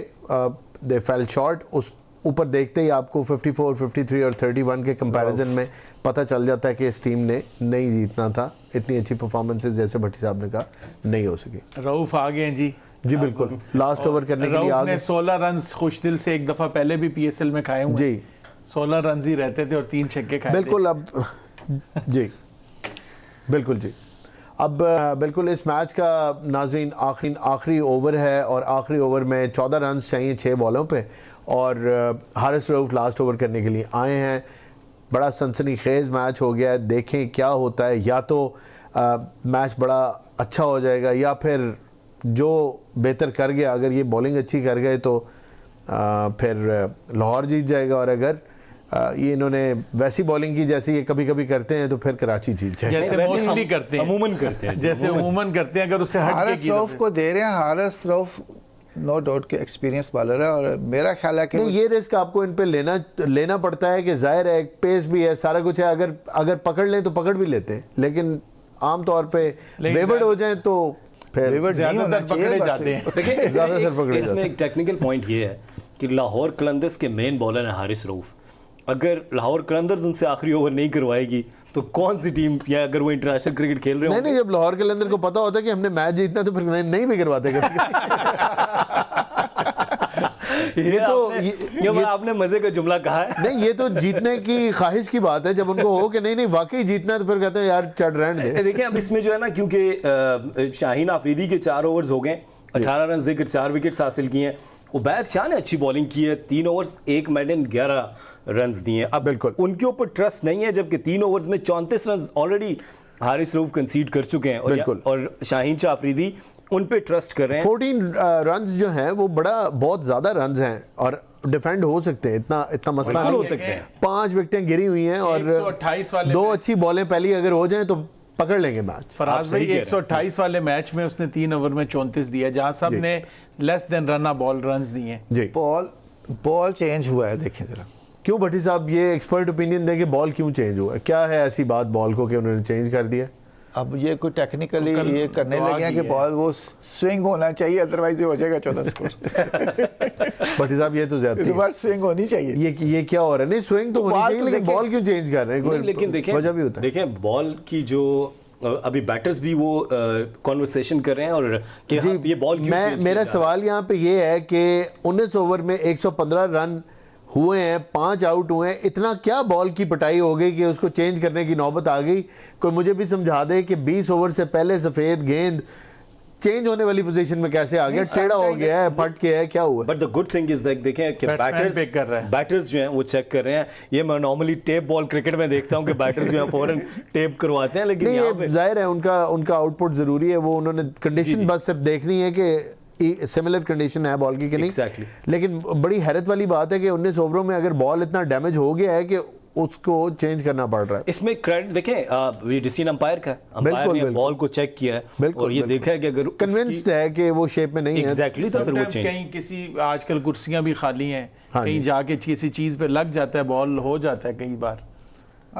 दे फेल शॉर्ट। उस ऊपर देखते ही आपको 54, 53 और 31 के कंपैरिजन में पता चल जाता है कि इस टीम ने नहीं जीतना था। इतनी अच्छी परफॉर्मेंसेस जैसे भट्टी साहब ने कहा नहीं हो सकी।
रऊफ आ गए जी।
जी बिल्कुल, लास्ट ओवर करने के लिए आ गए।
16 रन खुशदिल से एक दफ़ा पहले भी PSL में खाए हुए
जी।
16 रन ही रहते थे और 3 छक्के खाए
बिल्कुल। अब जी बिल्कुल जी। अब बिल्कुल इस मैच का नाज़रीन आखिरी ओवर है और आखिरी ओवर में 14 रन चाहिए 6 बॉलों पे और हारिस रऊफ लास्ट ओवर करने के लिए आए हैं। बड़ा सनसनीखेज़ मैच हो गया है, देखें क्या होता है। या तो मैच बड़ा अच्छा हो जाएगा या फिर जो बेहतर कर गया, अगर ये बॉलिंग अच्छी कर गए तो फिर लाहौर जीत जाएगा, और अगर ये इन्होंने वैसी बॉलिंग की जैसे ये कभी कभी करते हैं तो फिर कराची जीत जाएगी।
जैसे मोस्टली करते हैं,
अमूमन करते हैं,
जैसे अमूमन करते हैं। अगर उससे हट के
हारिस रऊफ को दे रहे हैं। हारिस रऊफ नो डाउट के एक्सपीरियंस बॉलर है और मेरा ख्याल है कि
नहीं, ये रिस्क आपको इन पे लेना पड़ता है कि जाहिर है पेस भी है, सारा कुछ है। अगर पकड़ लें तो पकड़ भी लेते हैं, लेकिन आम तौर पे वेवर्ड हो जाए तो फिर
नहीं होना चाहिए
जाते हैं।
देखिए
ज़्यादातर पकड़े
इसमें एक टेक्निकल पॉइंट ये है कि लाहौर कलंदर्स के मेन बॉलर हैं हारिस रऊफ। अगर लाहौर कलंदर्स उनसे आखिरी ओवर नहीं करवाएगी तो कौन सी टीम, या अगर वो इंटरनेशनल क्रिकेट खेल रहे
नहीं, जब लाहौर कलंदर को पता होता है कि हमने मैच जीतना तो फिर नहीं भी करवाते
ये तो आपने मजे का जुमला कहा है।
नहीं, ये तो जीतने की ख्वाहिश की बात है। जब उनको हो कि नहीं वाकई जीतना है तो फिर कहते हैं यार चढ़ रहने दे।
देखिए अब इसमें जो है ना, क्योंकि शाहीन आफरीदी के 4 ओवर्स हो गए, 18 रन देकर 4 विकेट्स हासिल किए हैं। उबैद शाह ने अच्छी बॉलिंग की है, 3 ओवर्स 1 मेडन 11 रन दिए हैं। अब
बिल्कुल
उनके ऊपर ट्रस्ट नहीं है, जबकि 3 ओवर्स में 34 रन ऑलरेडी हारिस रऊफ कंसीड कर चुके हैं और शाहीन शाह आफरीदी उन पे ट्रस्ट कर रहे हैं।
14 रन्स जो हैं वो बहुत ज़्यादा रन्स हैं और डिफेंड हो सकते हैं, इतना मसला नहीं
हो सकते हैं।
5 विकेटें गिरी हुई हैं और
128 वाले
2 अच्छी बॉलें पहली अगर हो जाएं तो पकड़ लेंगे मैच।
फराज भाई 128 वाले मैच में उसने 3 ओवर में 34 दिया, जहां सब ने less than run ball runs दिए।
जी,
बॉल चेंज हुआ है, देखें जरा।
क्यों भट्टी साहब ये एक्सपर्ट ओपिनियन दें कि बॉल क्यों चेंज हुआ है? क्या है ऐसी बात बॉल को कि उन्होंने चेंज कर दिया?
अब ये कोई टेक्निकली ये करने लगे हैं कि बॉल वो स्विंग होना चाहिए, अदरवाइज ये हो जाएगा 14 स्कोर।
भट्टी साहब ये तो ज्यादा
रिवर्स स्विंग होनी चाहिए।
ये क्या हो रहा है? नहीं, स्विंग तो होनी चाहिए, लेकिन बॉल क्यों चेंज कर रहे हैं?
लेकिन देखें,
वजह भी होता है।
देखें बॉल की जो अभी बैटर्स भी वो कॉन्वर्सेशन कर रहे हैं और कि हाँ, ये बॉल क्यों चेंज
मेरा सवाल यहाँ पे ये है कि 19 ओवर में 115 रन हुए हैं, 5 आउट हुए हैं, इतना क्या बॉल की पिटाई हो गई कि उसको चेंज करने की नौबत आ गई? कोई मुझे भी समझा दे कि 20 ओवर से पहले सफ़ेद गेंद चेंज होने वाली पोजीशन में कैसे आ गया? टेढ़ा हो गया है, फट के है, क्या हुआ?
But the good thing is देखें कि बैटर्स जो हैं वो चेक कर रहे हैं। ये मैं नॉर्मली टेप बॉल क्रिकेट में देखता हूं कि बैटर्स जो हैं फौरन टेप करवाते हैं, लेकिन यहाँ पे
जाहिर है उनका आउटपुट ज़रूरी है। वो उन्होंने कंडीशन बस सिर्फ देखनी है कि सिमिलर कंडीशन है बॉल की कि नहीं।
Exactly.
लेकिन बड़ी हैरत वाली बात है कि 19 ओवरों में अगर बॉल इतना डैमेज हो गया है कि उसको चेंज करना पड़ रहा है।
इसमें क्रेडिट देखें ये डिसीजन अंपायर का, अंपायर ने बॉल को चेक किया है और ये देखा है कि अगर
कन्विंस्ड है कि वो शेप में नहीं है
एग्जैक्टली, तो फिर वो चेंज।
कहीं किसी आजकल कुर्सियां भी खाली हैं,
हाँ
कहीं जाके किसी चीज पे लग जाता है, बॉल हो जाता है कई बार।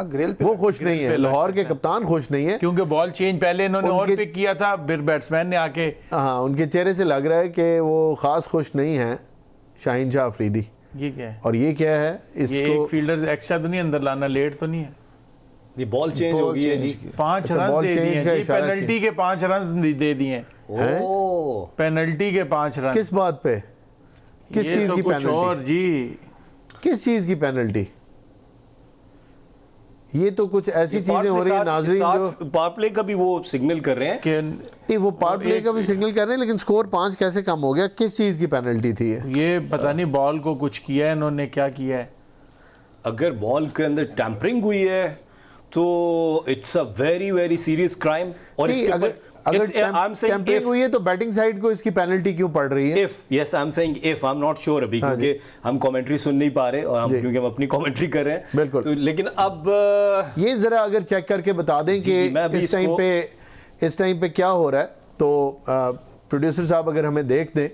ग्रिल पे
वो खुश नहीं है, लाहौर के कप्तान खुश नहीं है
क्योंकि बॉल चेंज पहले इन्होंने और पे किया था, फिर बैट्समैन ने आके
हाँ उनके चेहरे से लग रहा है कि वो खास खुश नहीं है शाहीन शाह अफरीदी।
ये क्या है?
और ये क्या है?
ये
इसको
एक फील्डर एक्स्ट्रा तो नहीं अंदर लाना, लेट तो नहीं है?
ये बॉल चेंज हो गई है जी।
5
अच्छा,
रन
बॉल
दे
चेंज
दिए
का
जी,
इशारा
पेनल्टी के 5 रन दे दिए।
ओह,
पेनल्टी के 5 रन
किस बात पे? किस
ये
चीज
तो
की
कुछ
पेनल्टी?
और जी,
किस चीज की पेनल्टी? ये तो कुछ ऐसी चीजें हो रही है नाजरीन जो
पावर प्ले का भी वो सिग्नल कर रहे हैं
कि
नहीं, वो पावर प्ले का भी सिग्नल कर रहे हैं, लेकिन स्कोर 5 कैसे कम हो गया? किस चीज की पेनल्टी थी
ये पता नहीं बॉल को कुछ किया है इन्होंने, क्या किया है।
अगर बॉल के अंदर टैंपरिंग हुई है तो it's a very very serious crime. और
नहीं,
इसके
अगर टैंपरिंग हुई है तो बैटिंग साइड को इसकी पेनल्टी क्यों पड़ रही है?
If yes I am saying if, I am not sure अभी, क्योंकि हम कमेंट्री सुन नहीं पा रहे और हम क्योंकि हम अपनी कमेंट्री कर रहे हैं
बिल्कुल।
तो लेकिन अब
ये जरा अगर चेक करके बता दें कि इस टाइम पे क्या हो रहा है, तो प्रोड्यूसर साहब अगर हमें देख दें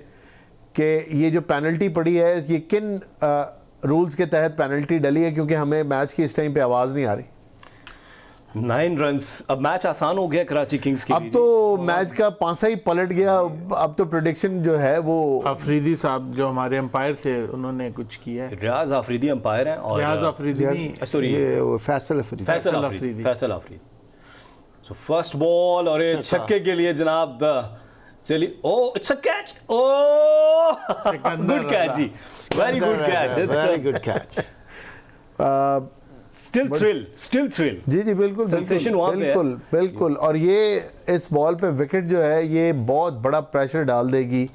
कि ये जो पेनल्टी पड़ी है ये किन रूल्स के तहत पेनल्टी डली है, क्योंकि हमें मैच की इस टाइम पे आवाज़ नहीं आ रही।
9 रन्स। अब मैच आसान हो गया कराची किंग्स के लिए।
अब तो मैच का पांसा ही पलट गया। अब तो प्रेडिक्शन जो है वो
अफरीदी साहब जो हमारे अंपायर थे उन्होंने कुछ किया है।
रियाज आफरीदी अंपायर हैं और
रियाज अफरीदी नहीं,
सॉरी
ये वो Faisal Afridi.
Faisal Afridi. So first ball और ये छक्के के लिए जनाब चलिए। Oh it's a catch. Oh good catch जी, very good catch,
very good catch.
Still thrill
जी जी बिल्कुल
Sensation वहाँ पे है।
बिल्कुल बिल्कुल। और ये इस बॉल पे विकेट जो है ये बहुत बड़ा प्रेशर डाल देगी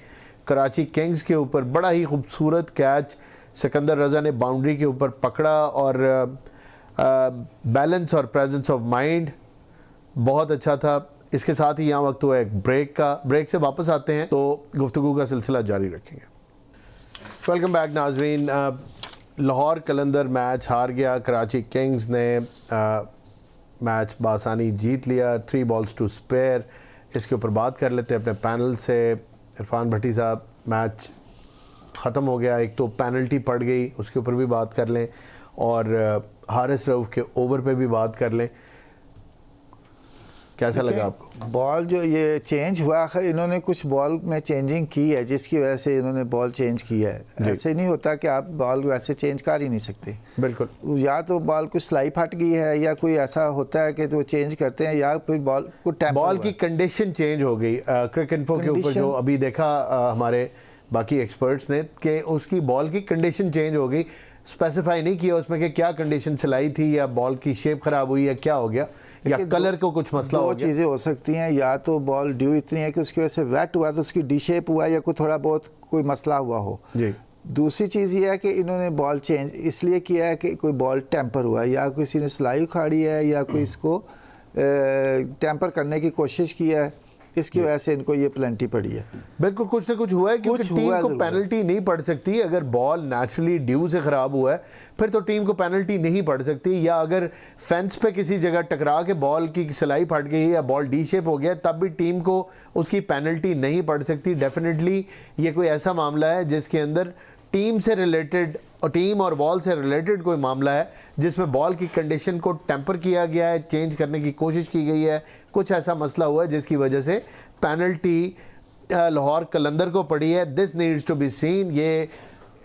कराची किंग्स के ऊपर। बड़ा ही खूबसूरत कैच सिकंदर रज़ा ने बाउंड्री के ऊपर पकड़ा और बैलेंस और प्रेजेंस ऑफ माइंड बहुत अच्छा था। इसके साथ ही यहाँ वक्त हुआ एक ब्रेक का। ब्रेक से वापस आते हैं तो गुफ्तगू का सिलसिला जारी रखेंगे। वेलकम बैक नाजरीन। लाहौर कलंदर मैच हार गया, कराची किंग्स ने मैच बासानी जीत लिया, 3 बॉल्स टू स्पेयर। इसके ऊपर बात कर लेते हैं अपने पैनल से। इरफान भट्टी साहब, मैच ख़त्म हो गया, एक तो पेनल्टी पड़ गई उसके ऊपर भी बात कर लें और हारिस रऊफ़ के ओवर पे भी बात कर लें। कैसा लगा आपको?
बॉल जो ये चेंज हुआ, आखिर इन्होंने कुछ बॉल में चेंजिंग की है जिसकी वजह से इन्होंने बॉल चेंज किया है। ऐसे नहीं होता कि आप बॉल वैसे चेंज कर ही नहीं सकते।
बिल्कुल,
या तो बॉल कुछ स्लाई फट गई है या कोई ऐसा होता है कि तो चेंज करते हैं या फिर बॉल को
बॉल की कंडीशन चेंज हो गई। क्रिक इन्फो के ऊपर जो अभी देखा हमारे बाकी एक्सपर्ट्स ने कि उसकी बॉल की कंडीशन चेंज हो गई। स्पेसिफाई नहीं किया उसमें कि क्या कंडीशन सिलाई थी या बॉल की शेप ख़राब हुई या क्या हो गया या कलर को कुछ मसला हो गया।
दो चीज़ें हो सकती हैं, या तो बॉल ड्यू इतनी है कि उसकी वजह से वेट हुआ तो उसकी डी शेप हुआ या कोई थोड़ा बहुत कोई मसला हुआ हो
जी।
दूसरी चीज़ ये है कि इन्होंने बॉल चेंज इसलिए किया है कि कोई बॉल टेम्पर हुआ है या किसी ने सिलाई उखाड़ी है या कोई इसको टेम्पर करने की कोशिश की है, इसकी वजह से इनको ये पेनल्टी पड़ी है।
बिल्कुल, कुछ ना कुछ हुआ है क्योंकि टीम को पेनल्टी नहीं पड़ सकती। अगर बॉल नेचुरली ड्यू से ख़राब हुआ है फिर तो टीम को पेनल्टी नहीं पड़ सकती, या अगर फेंस पे किसी जगह टकरा के बॉल की सिलाई फट गई या बॉल डी शेप हो गया तब भी टीम को उसकी पेनल्टी नहीं पड़ सकती। डेफिनेटली ये कोई ऐसा मामला है जिसके अंदर टीम से रिलेटेड और टीम और बॉल से रिलेटेड कोई मामला है जिसमें बॉल की कंडीशन को टेम्पर किया गया है, चेंज करने की कोशिश की गई है, कुछ ऐसा मसला हुआ है जिसकी वजह से पेनल्टी लाहौर कलंदर को पड़ी है। This needs to be seen. ये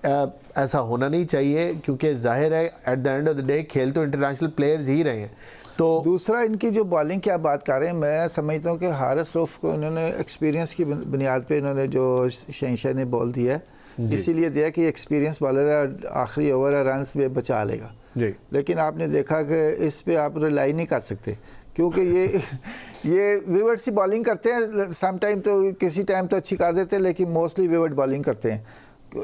ऐसा होना नहीं चाहिए क्योंकि जाहिर है at the end of the day खेल तो इंटरनेशनल प्लेयर्स ही रहे हैं। तो
दूसरा, इनकी जो बॉलिंग की आप बात कर रहे हैं, मैं समझता हूँ कि हारिस रऊफ़ को इन्होंने एक्सपीरियंस की बुनियाद पे इन्होंने जो शहंशाह ने बॉल दिया है इसीलिए दिया कि एक्सपीरियंस बॉलर है, आखिरी ओवर है रन्स में बचा लेगा
जी।
लेकिन आपने देखा कि इस पे आप रिलाई नहीं कर सकते क्योंकि ये विवर्ट सी बॉलिंग करते हैं। सम टाइम तो किसी टाइम तो अच्छी कर देते हैं लेकिन मोस्टली विवर्ट बॉलिंग करते हैं।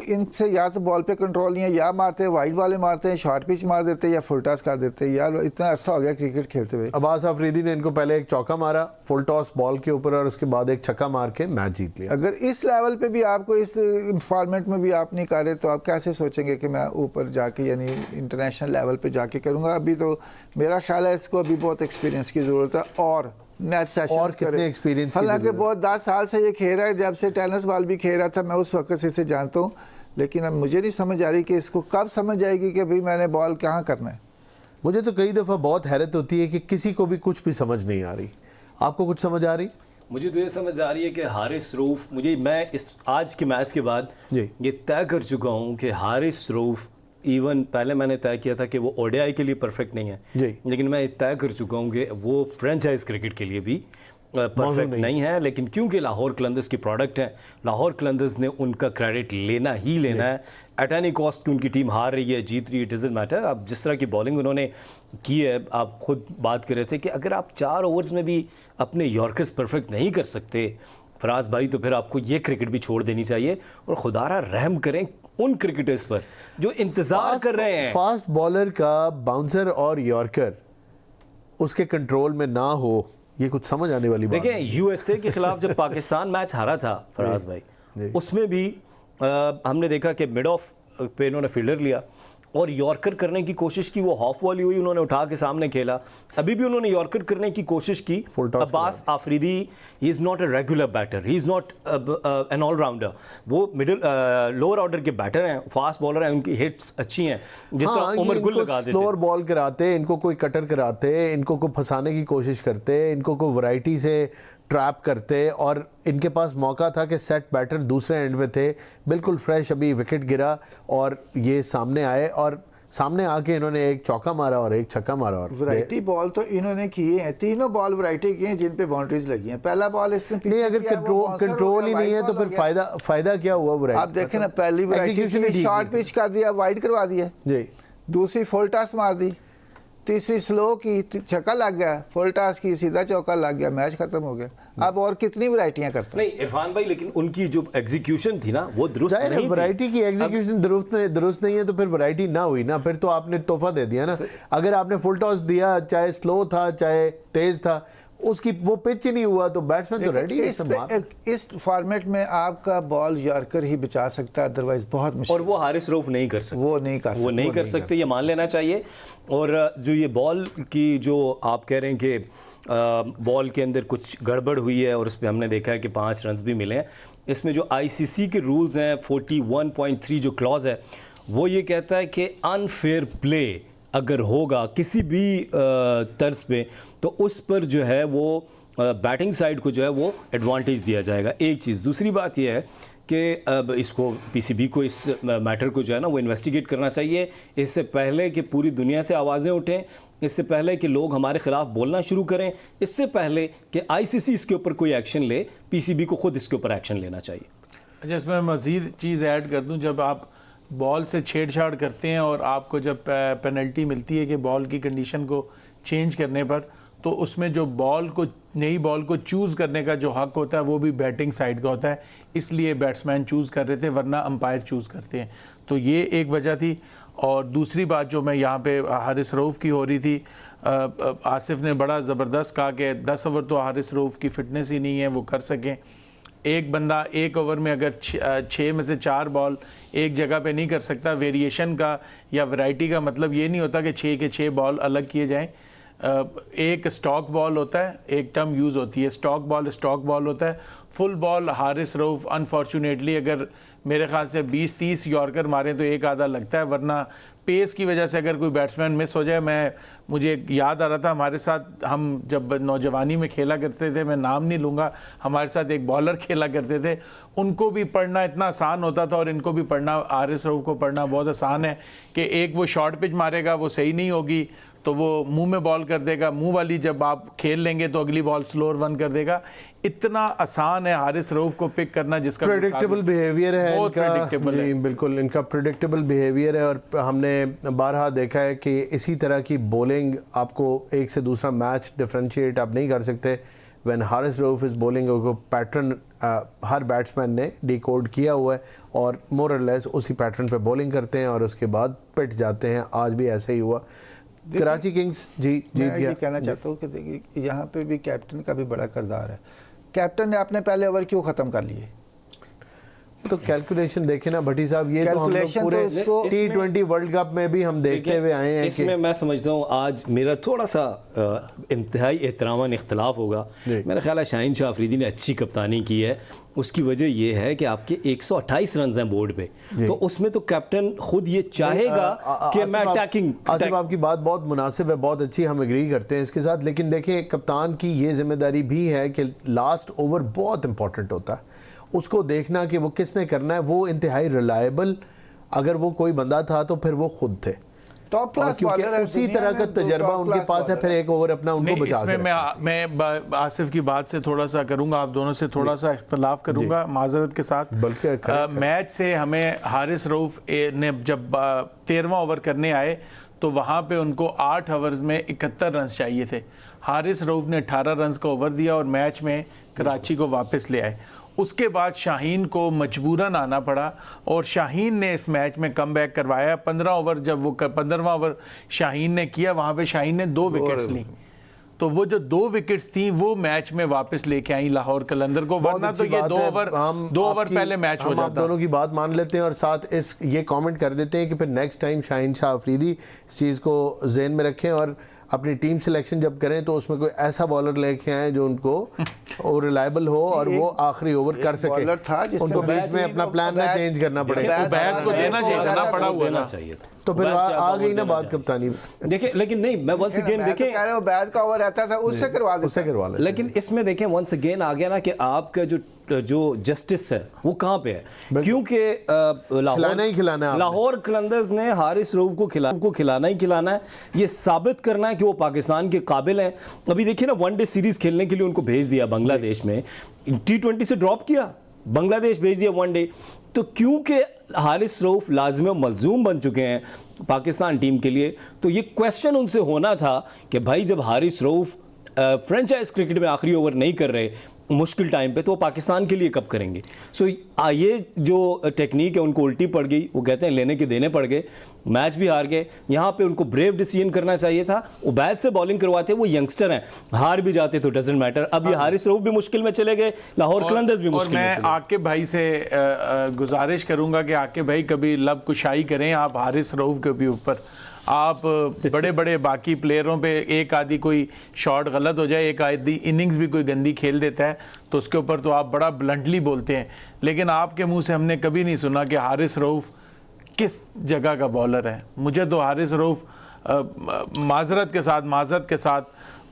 इनसे या तो बॉल पे कंट्रोल नहीं है, या मारते हैं वाइड वाले मारते हैं, शॉर्ट पिच मार देते हैं या फुल टॉस कर देते हैं। यार इतना अर्सा हो गया क्रिकेट खेलते हुए।
अब्बास अफरीदी ने इनको पहले एक चौका मारा फुल टॉस बॉल के ऊपर और उसके बाद एक छक्का मार के मैच जीत लिया।
अगर इस लेवल पे भी आपको इस फॉर्मेट में भी आप नहीं कर रहे तो आप कैसे सोचेंगे कि मैं ऊपर जाके यानी इंटरनेशनल लेवल पे जाके करूँगा। अभी तो मेरा ख्याल है इसको अभी बहुत एक्सपीरियंस की ज़रूरत है और नेट सेशन
और कितने एक्सपीरियंस।
हालांकि बहुत 10 साल से ये खेल रहा है, जब से टेनिस बॉल भी खेल रहा था मैं उस वक्त से इसे जानता हूँ, लेकिन अब मुझे नहीं समझ आ रही कि इसको कब समझ आएगी कि भाई मैंने बॉल कहाँ करना है।
मुझे तो कई दफ़ा बहुत हैरत होती है कि किसी को भी कुछ भी समझ नहीं आ रही। आपको कुछ समझ आ रही?
मुझे तो ये समझ आ रही है कि हारिस रऊफ़, मैं इस आज के मैच के बाद ये तय कर चुका हूँ कि हारिस रऊफ़, इवन पहले मैंने तय किया था कि वो ओडीआई के लिए परफेक्ट नहीं है लेकिन मैं तय कर चुका हूँ कि वो फ्रेंचाइज क्रिकेट के लिए भी परफेक्ट नहीं है। लेकिन क्योंकि लाहौर कलंदर्स की प्रोडक्ट है, लाहौर कलंदर्स ने उनका क्रेडिट लेना ही लेना है। एट एनी कॉस्ट की उनकी टीम हार रही है, जीत रही है, इट डजंट मैटर। अब जिस तरह की बॉलिंग उन्होंने की है, आप खुद बात कर रहे थे कि अगर आप 4 ओवर्स में भी अपने यॉर्कर्स परफेक्ट नहीं कर सकते फराज भाई, तो फिर आपको ये क्रिकेट भी छोड़ देनी चाहिए और खुदारा रहम करें उन क्रिकेटर्स पर जो इंतज़ार कर रहे हैं।
फास्ट बॉलर का बाउंसर और यॉर्कर उसके कंट्रोल में ना हो, ये कुछ समझ आने वाली बात।
देखिए यूएसए के खिलाफ जब पाकिस्तान मैच हारा था फराज भाई, उसमें भी हमने देखा कि मिड ऑफ पे इन्होंने फील्डर लिया और यॉर्कर करने की कोशिश की, वो हाफ वॉली हुई, उन्होंने उठा के सामने खेला। अभी भी उन्होंने यॉर्कर करने की कोशिश की। Abbas Afridi he is not a regular batter, he is not an allrounder. वो मिडिल लोअर ऑर्डर के बैटर हैं, फास्ट बॉलर हैं, उनकी हिट्स अच्छी हैं। जिस तरह उमर गुल लगा देते,
स्लोअर बॉल कराते, इनको कोई कटर कराते, इनको कोई फंसाने की कोशिश करते, इनको कोई वैरायटी से ट्रैप करते और इनके पास मौका था कि सेट बैटर दूसरे एंड में थे, बिल्कुल फ्रेश, अभी विकेट गिरा और ये सामने आए और सामने आके इन्होंने एक चौका मारा और एक छक्का मारा। और
वैरायटी बॉल तो इन्होंने किए हैं, तीनों बॉल वैरायटी किए हैं जिन पे बाउंड्रीज लगी हैं। पहला बॉल इसने
नहीं, अगर कंट्रोल ही नहीं है तो फिर फायदा क्या हुआ वैरायटी?
आप देखें ना, पहली वैरायटी शॉर्ट पिच कर दिया, वाइड करवा दिया
जी,
दूसरी फुल टॉस मार दी, तीसरी स्लो की छक्का लग गया, फुल टॉस की सीधा चौका लग गया, मैच खत्म हो गया। अब और कितनी वैरायटियां करते हैं।
नहीं इरफान भाई, लेकिन उनकी जो एग्जीक्यूशन थी ना वो दुरुस्त
जाहिर है
नहीं थी।
वैरायटी की एग्जीक्यूशन दुरुस्त नहीं है तो फिर वैरायटी ना हुई ना, फिर तो आपने तोहफा दे दिया ना। अगर आपने फुल टॉस दिया, चाहे स्लो था चाहे तेज था, उसकी वो पिच ही नहीं हुआ तो बैट्समैन तो रेडी है।
इस फॉर्मेट में आपका बॉल यॉर्कर ही बचा सकता है, अदरवाइज बहुत मुश्किल।
और वो हारिस रऊफ नहीं कर सकते,
वो नहीं कर सकते,
ये मान लेना चाहिए। और जो ये बॉल की जो आप कह रहे हैं कि बॉल के अंदर कुछ गड़बड़ हुई है और उस पर हमने देखा है कि 5 रन भी मिले हैं। इसमें जो आईसीसी के रूल्स हैं 41.3 जो क्लॉज है वो ये कहता है कि अनफेयर प्ले अगर होगा किसी भी तर्ज पे तो उस पर जो है वो बैटिंग साइड को जो है वो एडवांटेज दिया जाएगा। एक चीज़, दूसरी बात यह है कि अब इसको पीसीबी को इस मैटर को जो है ना वो इन्वेस्टिगेट करना चाहिए, इससे पहले कि पूरी दुनिया से आवाज़ें उठें, इससे पहले कि लोग हमारे ख़िलाफ़ बोलना शुरू करें, इससे पहले कि आईसीसी इसके ऊपर कोई एक्शन ले, पीसीबी को ख़ुद इसके ऊपर एक्शन लेना चाहिए।
अच्छा, इसमें मज़ीद चीज़ ऐड कर दूं, जब आप बॉल से छेड़छाड़ करते हैं और आपको जब पेनल्टी मिलती है कि बॉल की कंडीशन को चेंज करने पर, तो उसमें जो नई बॉल को चूज़ करने का जो हक होता है वो भी बैटिंग साइड का होता है, इसलिए बैट्समैन चूज़ कर रहे थे, वरना अंपायर चूज़ करते हैं। तो ये एक वजह थी। और दूसरी बात जो मैं यहाँ पे हारिस रऊफ की हो रही थी, आसिफ ने बड़ा ज़बरदस्त कहा कि 10 ओवर तो हारिस रऊफ की फ़िटनेस ही नहीं है वो कर सकें। एक बंदा एक ओवर में अगर 6 में से 4 बॉल एक जगह पे नहीं कर सकता, वेरिएशन का या वैरायटी का मतलब ये नहीं होता कि 6 के 6 बॉल अलग किए जाएं। एक स्टॉक बॉल होता है, एक टर्म यूज़ होती है, स्टॉक बॉल होता है। Full ball Haris Rauf unfortunately अगर मेरे ख्याल से 20-30 यॉर्कर मारें तो एक आधा लगता है, वरना पेस की वजह से अगर कोई बैट्समैन मिस हो जाए। मुझे याद आ रहा था हमारे साथ, हम जब नौजवानी में खेला करते थे, मैं नाम नहीं लूँगा, हमारे साथ एक बॉलर खेला करते थे, उनको भी पढ़ना इतना आसान होता था और इनको भी पढ़ना, हारिस रऊफ को पढ़ना बहुत आसान है कि एक वो शॉर्ट पिच मारेगा, वो सही नहीं होगी तो वो मुंह में बॉल कर देगा, मुंह वाली जब आप खेल लेंगे तो अगली बॉल स्लोअर वन कर देगा। इतना आसान है हारिस रऊफ को पिक करना, जिसका
प्रेडिक्टेबल बिहेवियर है इनका। जी बिल्कुल, इनका प्रेडिक्टेबल बिहेवियर है और हमने बारहा देखा है कि इसी तरह की बॉलिंग आपको एक से दूसरा मैच डिफरेंशिएट आप नहीं कर सकते। When Haris Rauf is bowling को पैटर्न हर बैट्समैन ने डिकोड किया हुआ है और मोर और लेस उसी पैटर्न पे बॉलिंग करते हैं और उसके बाद पिट जाते हैं। आज भी ऐसे ही हुआ। कराची किंग्स
मैं ये कहना चाहता हूँ कि देखिए यहाँ पे भी कैप्टन का भी बड़ा किरदार है। कैप्टन ने अपने पहले ओवर क्यों ख़त्म कर लिए?
तो कैलकुलेशन देखें ना भट्टी साहब, ये तो हम लोग पूरे T20 वर्ल्ड कप में भी हम देखते हुए आए हैं।
इसमें मैं समझता हूँ आज मेरा थोड़ा सा इंतहाई एहतरामन इख्तलाफ होगा। मेरा ख्याल है शाहीन शाह अफरीदी ने अच्छी कप्तानी की है। उसकी वजह ये है कि आपके 128 रन हैं बोर्ड पे, तो उसमें तो कैप्टन खुद ये चाहेगा कि मैं अटैकिंग।
आसिफ आपकी बात बहुत मुनासिब है, बहुत अच्छी, हम एग्री करते हैं इसके साथ। लेकिन देखें कप्तान की ये जिम्मेदारी भी है कि लास्ट ओवर बहुत इंपॉर्टेंट होता है, उसको देखना कि वो किसने करना है। वो इंतहाई रिलायबल अगर वो कोई बंदा था तो फिर वो खुद थे।
टॉप क्लास बॉलर है,
उसी तरह का तजर्बा उनके पास है, फिर एक ओवर अपना उनको बचा के
मैं आसिफ की बात से थोड़ा सा करूंगा, आप दोनों से थोड़ा सा इख्तलाफ करूंगा माजरत के साथ।
बल्कि
मैच से हमें हारिस रऊफ ने जब 13वां ओवर करने आए तो वहाँ पे उनको 8 ओवर्स में 71 रन चाहिए थे। हारिस रऊफ ने 18 रन का ओवर दिया और मैच में कराची को वापस ले आए। उसके बाद शाहीन को मजबूरन आना पड़ा और शाहीन ने इस मैच में कम बैक करवाया। 15 ओवर जब वो 15वां ओवर शाहीन ने किया, वहाँ पे शाहीन ने 2 विकेट्स ली, तो वो जो 2 विकेट्स थी वो मैच में वापस लेके आई लाहौर कलंदर को, वरना तो ये 2 ओवर पहले मैच हो जाता।
हम दोनों की बात मान लेते हैं और साथ ये कमेंट कर देते हैं कि फिर नेक्स्ट टाइम शाहीन शाह अफरीदी इस चीज़ को जहन में रखें और अपनी टीम सिलेक्शन जब करें तो उसमें कोई ऐसा बॉलर लेके आए जो उनको और रिलायबल हो और वो आखिरी ओवर कर सके। उनको बीच में अपना प्लान ना चेंज करना पड़े।
बैट को देना चाहिए था।
तो फिर आ गई ना बात कप्तानी।
देखिए लेकिन नहीं, मैं वंस अगेन देखें
बैट का ओवर रहता था उससे करवा
ले।
लेकिन इसमें देखें वंस अगेन आ गया ना कि आपका जो जस्टिस है वो कहाँ पे है, क्योंकि लाहौर कलंदर्स ने हारिस रऊफ को खिलाना ही खिलाना है, ये साबित करना है कि वो पाकिस्तान के काबिल हैं। अभी देखिए ना, वनडे सीरीज खेलने के लिए उनको भेज दिया बांग्लादेश में, T20 से ड्रॉप किया, बांग्लादेश भेज दिया वनडे। तो क्योंकि हारिस रऊफ लाजिम मलजूम बन चुके हैं पाकिस्तान टीम के लिए, तो ये क्वेश्चन उनसे होना था कि भाई जब हारिस रऊफ फ्रेंचाइज क्रिकेट में आखिरी ओवर नहीं कर रहे मुश्किल टाइम पे, तो वो पाकिस्तान के लिए कब करेंगे। सो ये जो टेक्निक है उनको उल्टी पड़ गई, वो कहते हैं लेने के देने पड़ गए, मैच भी हार गए। यहाँ पे उनको ब्रेव डिसीजन करना चाहिए था, उबैद से बॉलिंग करवाते, वो यंगस्टर हैं, हार भी जाते तो डजंट मैटर। अब ये हारिस रऊफ भी मुश्किल में चले गए, लाहौर कलंदर्स भी मुश्किल में चले गए।
और मैं आकिब भाई से गुजारिश करूंगा कि आकिब भाई कभी लब कुशाई करें आप हारिस रऊफ के भी ऊपर। आप बड़े बड़े बाकी प्लेयरों पे एक आधी कोई शॉट गलत हो जाए, एक आधी इनिंग्स भी कोई गंदी खेल देता है, तो उसके ऊपर तो आप बड़ा ब्लंटली बोलते हैं, लेकिन आपके मुंह से हमने कभी नहीं सुना कि हारिस रऊफ किस जगह का बॉलर है। मुझे तो हारिस रऊफ माजरत के साथ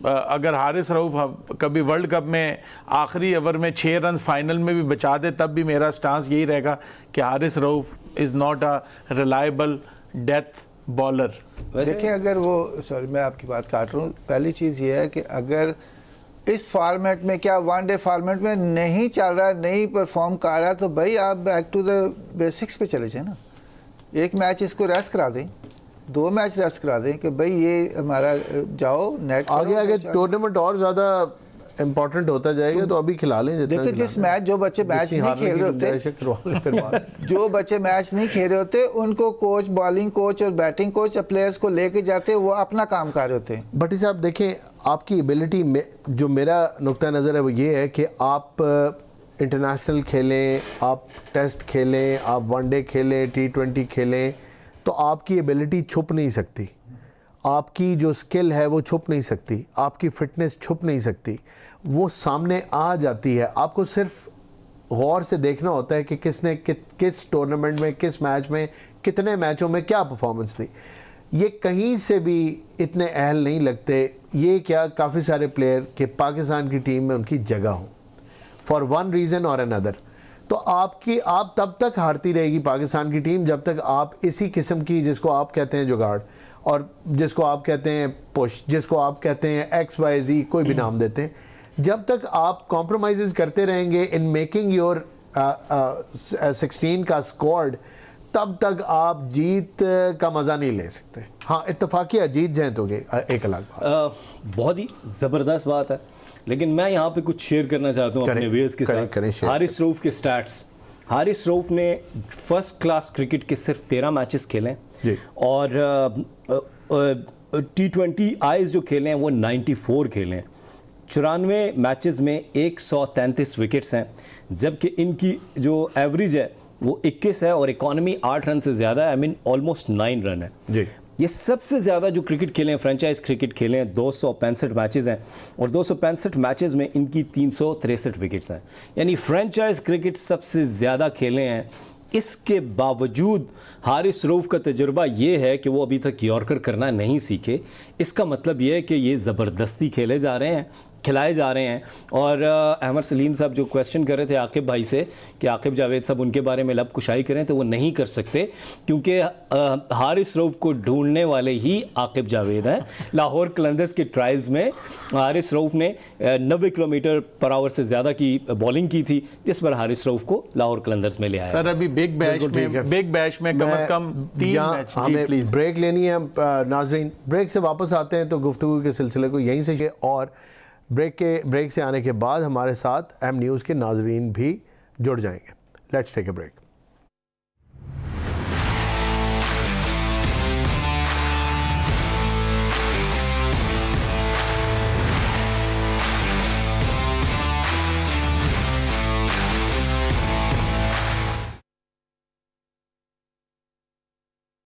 अगर हारिस रऊफ कभी वर्ल्ड कप में आखिरी ओवर में 6 रन फाइनल में भी बचा दे, तब भी मेरा स्टांस यही रहेगा कि Haris Rauf is not a reliable death bowler.
देखिए, अगर वो, सॉरी मैं आपकी बात काट रहा हूँ, पहली चीज़ ये है कि अगर इस फॉर्मेट में, क्या वनडे फॉर्मेट में नहीं चल रहा, नहीं परफॉर्म कर रहा, तो भाई आप बैक टू द बेसिक्स पे चले जाए ना। एक मैच इसको रेस्ट करा दें, 2 मैच रेस्ट करा दें कि भाई ये हमारा जाओ नेट
आगे टूर्नामेंट और ज़्यादा इम्पोर्टेंट होता जाएगा, तो अभी खिला लें।
देखिए, जिस मैच जो बच्चे मैच नहीं खेल रहे होते जो बच्चे मैच नहीं खेल रहे होते उनको कोच, बॉलिंग कोच और बैटिंग कोच प्लेयर्स को लेके जाते, वो अपना काम कर रहे होते हैं।
भट्टी साहब देखें, आपकी एबिलिटी में जो मेरा नुक्ता नज़र है वो ये है कि आप इंटरनेशनल खेलें, आप टेस्ट खेलें, आप वनडे खेलें, T20 खेलें, तो आपकी एबिलिटी छुप नहीं सकती, आपकी जो स्किल है वो छुप नहीं सकती, आपकी फ़िटनेस छुप नहीं सकती, वो सामने आ जाती है। आपको सिर्फ गौर से देखना होता है कि किसने किस टूर्नामेंट में, किस मैच में, कितने मैचों में क्या परफॉर्मेंस दी। ये कहीं से भी इतने अहल नहीं लगते, ये क्या काफ़ी सारे प्लेयर के पाकिस्तान की टीम में उनकी जगह हो फॉर वन रीज़न और अनदर। तो आप तब तक हारती रहेगी पाकिस्तान की टीम जब तक आप इसी किस्म की, जिसको आप कहते हैं जुगाड़, और जिसको आप कहते हैं पुश, जिसको आप कहते हैं XYZ, कोई भी नाम देते हैं, जब तक आप कॉम्प्रोमाइज़ करते रहेंगे इन मेकिंग योर 16 का स्क्वाड, तब तक आप जीत का मज़ा नहीं ले सकते। हाँ, इत्तफाकिया जीत जाए तो एक अलग बात।
बहुत ही ज़बरदस्त बात है, लेकिन मैं यहाँ पे कुछ शेयर करना चाहता हूँ अपने व्यूअर्स के साथ। हारिस रऊफ के स्टैट्स, हारिस रऊफ ने फर्स्ट क्लास क्रिकेट के सिर्फ 13 मैचेस खेले और T20 आईज जो खेले हैं वो 94 खेले हैं। 94 मैचेस में 133 विकेट्स हैं, जबकि इनकी जो एवरेज है वो 21 है और इकॉनमी 8 रन से ज़्यादा है, आई मीन ऑलमोस्ट 9 रन है जी। ये सबसे ज़्यादा जो क्रिकेट खेले हैं, फ्रेंचाइज क्रिकेट खेले हैं, 265 मैचेस हैं और 265 मैचेस में इनकी 363 विकेट्स हैं, यानी फ्रेंचाइज क्रिकेट सबसे ज़्यादा खेले हैं। इसके बावजूद हारिस रऊफ का तजुर्बा ये है कि वो अभी तक यॉर्कर करना नहीं सीखे। इसका मतलब ये है कि ये ज़बरदस्ती खेले जा रहे हैं, खिलाए जा रहे हैं। और अहमद सलीम साहब जो क्वेश्चन कर रहे थे आकिब भाई से कि आकिब जावेद साहब उनके बारे में लब कुशाई करें, तो वो नहीं कर सकते क्योंकि हारिस रऊफ को ढूंढने वाले ही आकिब जावेद हैं। लाहौर कलंदर्स के ट्रायल्स में हारिस रऊफ ने 90 किलोमीटर पर आवर से ज़्यादा की बॉलिंग की थी, जिस पर हारिस रऊफ को लाहौर कलंदर्स में ले आया।
सर अभी बिग बैश में कम से कम 3 मैच। जी प्लीज़,
ब्रेक लेनी है नाजरीन, ब्रेक से वापस आते हैं तो गुफ्तगू के सिलसिले को यहीं से, और ब्रेक से आने के बाद हमारे साथ अहम न्यूज़ के नाजरीन भी जुड़ जाएंगे। Let's take a break.